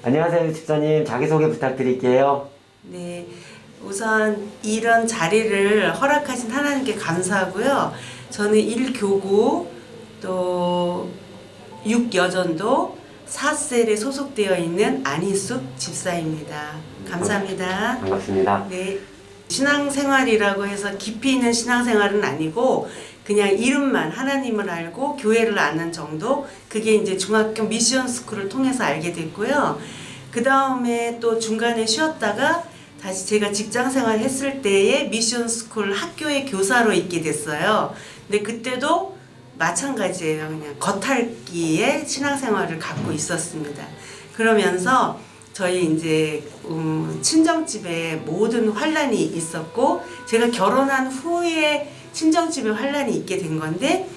안녕하세요, 집사님. 자기소개 부탁드릴게요. 네, 우선 이런 자리를 허락하신 하나님께 감사하고요. 저는 1교구 또 6여전도 4셀에 소속되어 있는 안희숙 집사입니다. 감사합니다. 반갑습니다. 네, 신앙생활이라고 해서 깊이 있는 신앙생활은 아니고 그냥 이름만 하나님을 알고 교회를 아는 정도. 그게 이제 중학교 미션 스쿨을 통해서 알게 됐고요. 그 다음에 또 중간에 쉬었다가 다시 제가 직장생활 했을 때에 미션 스쿨 학교의 교사로 있게 됐어요. 근데 그때도 마찬가지예요. 그냥 겉핥기에 신앙생활을 갖고 있었습니다. 그러면서 저희 이제 친정집에 모든 환란이 있었고, 제가 결혼한 후에 친정집에 환란이 있게 된 건데,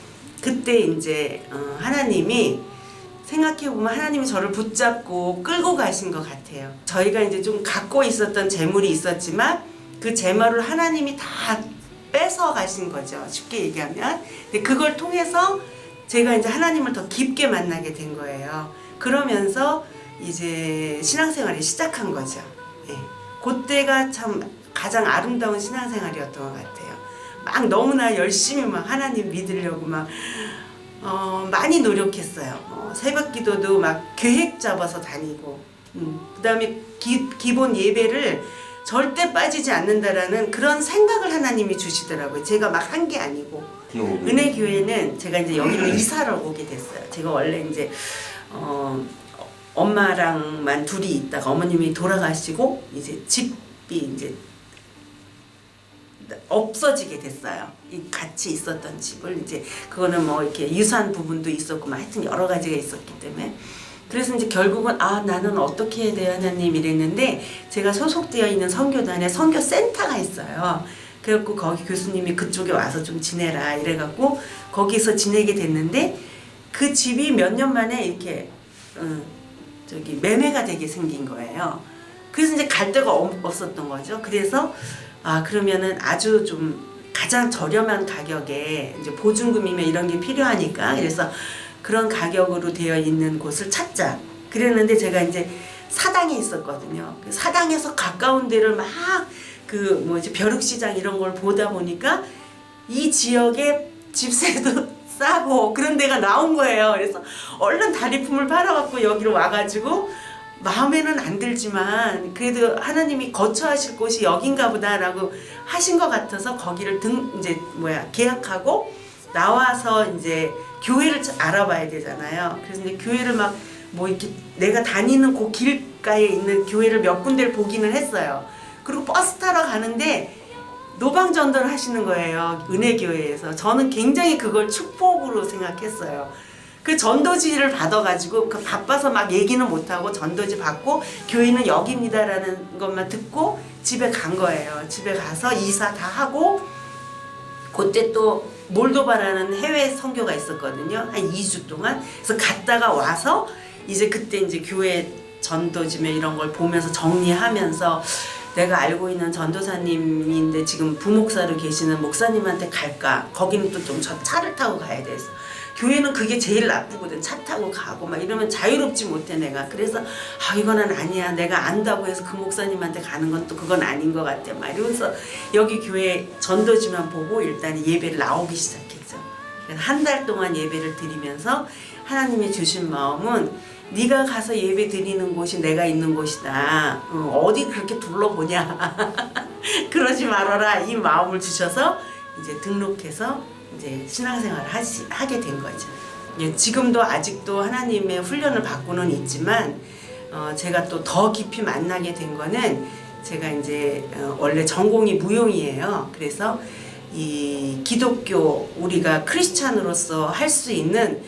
그때 이제 하나님이 생각해보면 하나님이 저를 붙잡고 끌고 가신 것 같아요. 저희가 이제 좀 갖고 있었던 재물이 있었지만 그 재물을 하나님이 다 뺏어 가신 거죠. 쉽게 얘기하면. 근데 그걸 통해서 제가 이제 하나님을 더 깊게 만나게 된 거예요. 그러면서 이제 신앙생활이 시작한 거죠. 예. 그때가 참 가장 아름다운 신앙생활이었던 것 같아요. 막 너무나 열심히 막 하나님 믿으려고 막 많이 노력했어요. 새벽 기도도 막 계획 잡아서 다니고, 그 다음에 기본 예배를 절대 빠지지 않는다라는 그런 생각을 하나님이 주시더라고요. 제가 막 한 게 아니고. 은혜교회는 제가 이제 여기로 이사를 오게 됐어요. 제가 원래 이제 엄마랑만 둘이 있다가 어머님이 돌아가시고 이제 집이 이제 없어지게 됐어요. 이 같이 있었던 집을 이제 그거는 뭐 이렇게 유산 부분도 있었고 막 하여튼 여러 가지가 있었기 때문에, 그래서 이제 결국은 나는 어떻게 해야 돼요 하나님 이랬는데, 제가 소속되어 있는 선교단에 선교센터가 있어요. 그래갖고 거기 교수님이 그쪽에 와서 좀 지내라 이래갖고 거기서 지내게 됐는데, 그 집이 몇 년 만에 이렇게 매매가 되게 생긴 거예요. 그래서 이제 갈 데가 없었던 거죠. 그래서 그러면은 아주 좀 가장 저렴한 가격에 이제 보증금이면 이런 게 필요하니까, 그래서 그런 가격으로 되어 있는 곳을 찾자. 그랬는데 제가 이제 사당에 있었거든요. 사당에서 가까운 데를 막 벼룩시장 이런 걸 보다 보니까 이 지역에 집세도 싸고 그런 데가 나온 거예요. 그래서 얼른 다리품을 팔아갖고 여기로 와가지고, 마음에는 안 들지만 그래도 하나님이 거처하실 곳이 여긴가 보다라고 하신 것 같아서 거기를 계약하고 나와서 이제 교회를 알아봐야 되잖아요. 그래서 이제 교회를 막 이렇게 내가 다니는 그 길가에 있는 교회를 몇 군데를 보기는 했어요. 그리고 버스 타러 가는데 노방전도를 하시는 거예요. 은혜교회에서. 저는 굉장히 그걸 축복으로 생각했어요. 그 전도지를 받아가지고 바빠서 막 얘기는 못하고 전도지 받고 교회는 여기입니다라는 것만 듣고 집에 간 거예요. 집에 가서 이사 다 하고, 그때 또 몰도바라는 해외 선교가 있었거든요. 한 2주 동안. 그래서 갔다가 와서 이제 그때 이제 교회 전도지며 이런 걸 보면서 정리하면서, 내가 알고 있는 전도사님인데 지금 부목사로 계시는 목사님한테 갈까? 거기는 또 좀 차를 타고 가야 돼서. 교회는 그게 제일 나쁘거든. 차 타고 가고 막 이러면 자유롭지 못해 내가. 그래서 이거는 아니야. 내가 안다고 해서 그 목사님한테 가는 건 또 그건 아닌 것 같아. 막 이러면서 여기 교회 전도지만 보고 일단 예배를 나오기 시작했죠. 그래서 한 달 동안 예배를 드리면서 하나님이 주신 마음은, 네가 가서 예배 드리는 곳이 내가 있는 곳이다. 어디 그렇게 둘러보냐. 그러지 말아라. 이 마음을 주셔서 이제 등록해서 이제 신앙생활을 하게 된 거죠. 지금도 아직도 하나님의 훈련을 받고는 있지만, 제가 또 더 깊이 만나게 된 거는, 제가 이제 원래 전공이 무용이에요. 그래서 이 기독교, 우리가 크리스찬으로서 할 수 있는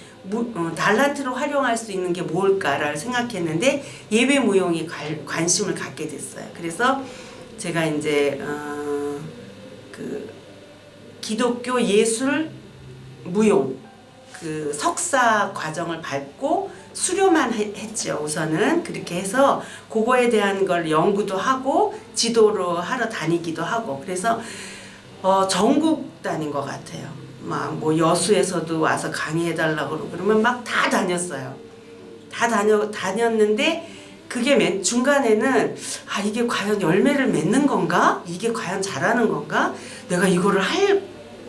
달란트로 활용할 수 있는 게 뭘까를 생각했는데, 예배 무용에 관심을 갖게 됐어요. 그래서 제가 이제 기독교 예술 무용 석사 과정을 밟고 수료만 했죠. 우선은 그렇게 해서 그거에 대한 걸 연구도 하고 지도로 하러 다니기도 하고, 그래서 전국 다닌 것 같아요. 막 여수에서도 와서 강의해달라고 그러면 막 다 다녔어요. 다 다녔는데 그게 맨 중간에는 아 이게 과연 열매를 맺는 건가? 이게 과연 잘하는 건가? 내가 이거를 할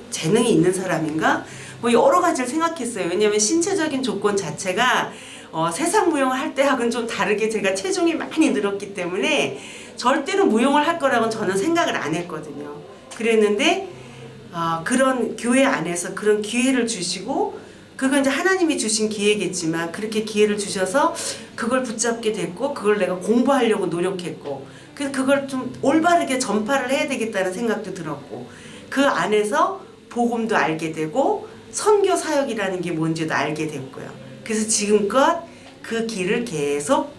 재능이 있는 사람인가? 뭐 여러 가지를 생각했어요. 왜냐하면 신체적인 조건 자체가 세상 무용을 할 때하고는 좀 다르게 제가 체중이 많이 늘었기 때문에 절대로 무용을 할 거라고는 저는 생각을 안 했거든요. 그랬는데 그런 교회 안에서 그런 기회를 주시고 그건 이제 하나님이 주신 기회겠지만 그렇게 기회를 주셔서 그걸 붙잡게 됐고 그걸 내가 공부하려고 노력했고 그래서 그걸 좀 올바르게 전파를 해야 되겠다는 생각도 들었고 그 안에서 복음도 알게 되고 선교 사역이라는 게 뭔지도 알게 됐고요. 그래서 지금껏 그 길을 계속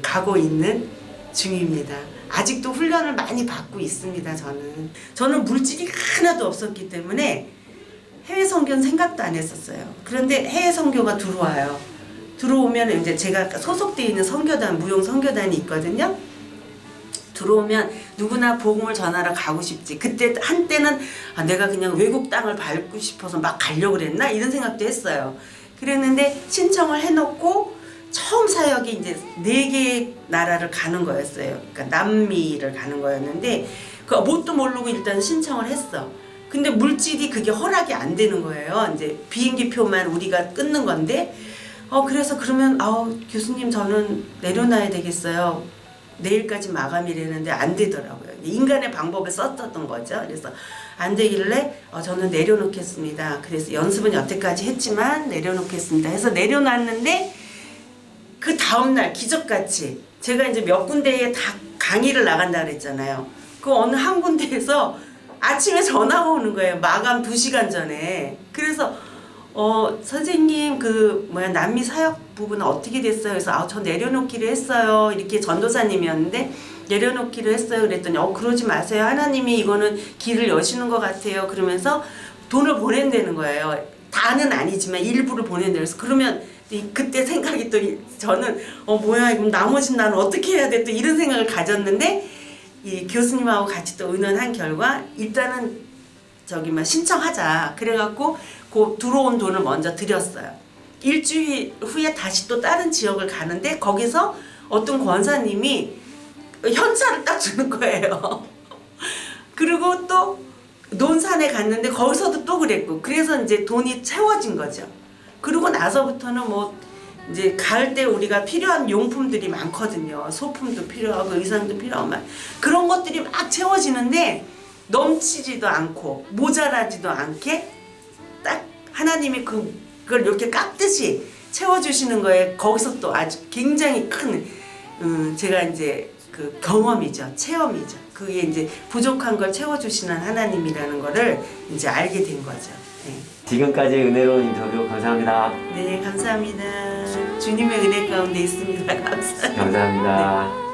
가고 있는 중입니다. 아직도 훈련을 많이 받고 있습니다. 저는 물질이 하나도 없었기 때문에 해외 선교는 생각도 안 했었어요. 그런데 해외 선교가 들어와요. 들어오면 이제 제가 소속되어 있는 선교단, 무용 선교단이 있거든요. 들어오면 누구나 복음을 전하러 가고 싶지. 그때 한때는 내가 그냥 외국 땅을 밟고 싶어서 막 가려고 그랬나 이런 생각도 했어요. 그랬는데 신청을 해놓고 처음 사역이 이제 4개의 나라를 가는 거였어요. 그러니까 남미를 가는 거였는데 그 뭣도 모르고 일단 신청을 했어. 근데 물질이 그게 허락이 안 되는 거예요. 이제 비행기 표만 우리가 끊는 건데 그래서 그러면 교수님 저는 내려놔야 되겠어요. 내일까지 마감이라는데 안 되더라고요. 인간의 방법을 썼던 거죠. 그래서 안 되길래 저는 내려놓겠습니다. 그래서 연습은 여태까지 했지만 내려놓겠습니다. 해서 내려놨는데 그 다음날 기적같이 제가 이제 몇 군데에 다 강의를 나간다 그랬잖아요. 그 어느 한 군데에서 아침에 전화가 오는 거예요. 마감 2시간 전에. 그래서 선생님 남미 사역 부분은 어떻게 됐어요? 그래서 저 내려놓기로 했어요. 이렇게 전도사님이었는데 내려놓기로 했어요. 그랬더니 그러지 마세요. 하나님이 이거는 길을 여시는 것 같아요. 그러면서 돈을 보낸다는 거예요. 다는 아니지만 일부를 보낸다. 그래서 그러면 그때 생각이 또 저는 뭐야 그럼 나머지는 나는 어떻게 해야 돼? 또 이런 생각을 가졌는데 이 교수님하고 같이 또 의논한 결과 일단은 신청하자. 그래갖고 그 들어온 돈을 먼저 드렸어요. 일주일 후에 다시 또 다른 지역을 가는데 거기서 어떤 권사님이 현찰을 딱 주는 거예요. 그리고 또 논산에 갔는데 거기서도 또 그랬고 그래서 이제 돈이 채워진 거죠. 그러고 나서부터는 이제 갈 때 우리가 필요한 용품들이 많거든요. 소품도 필요하고 의상도 필요하고 막 그런 것들이 막 채워지는데 넘치지도 않고 모자라지도 않게 딱 하나님이 그걸 이렇게 깎듯이 채워주시는 거에 거기서 또 아주 굉장히 큰 제가 이제 그 경험이죠. 체험이죠. 그게 이제 부족한 걸 채워주시는 하나님이라는 거를 이제 알게 된 거죠. 네. 지금까지 은혜로운 인터뷰 감사합니다. 네, 감사합니다. 주님의 은혜 가운데 있습니다. 감사합니다. 감사합니다. 네.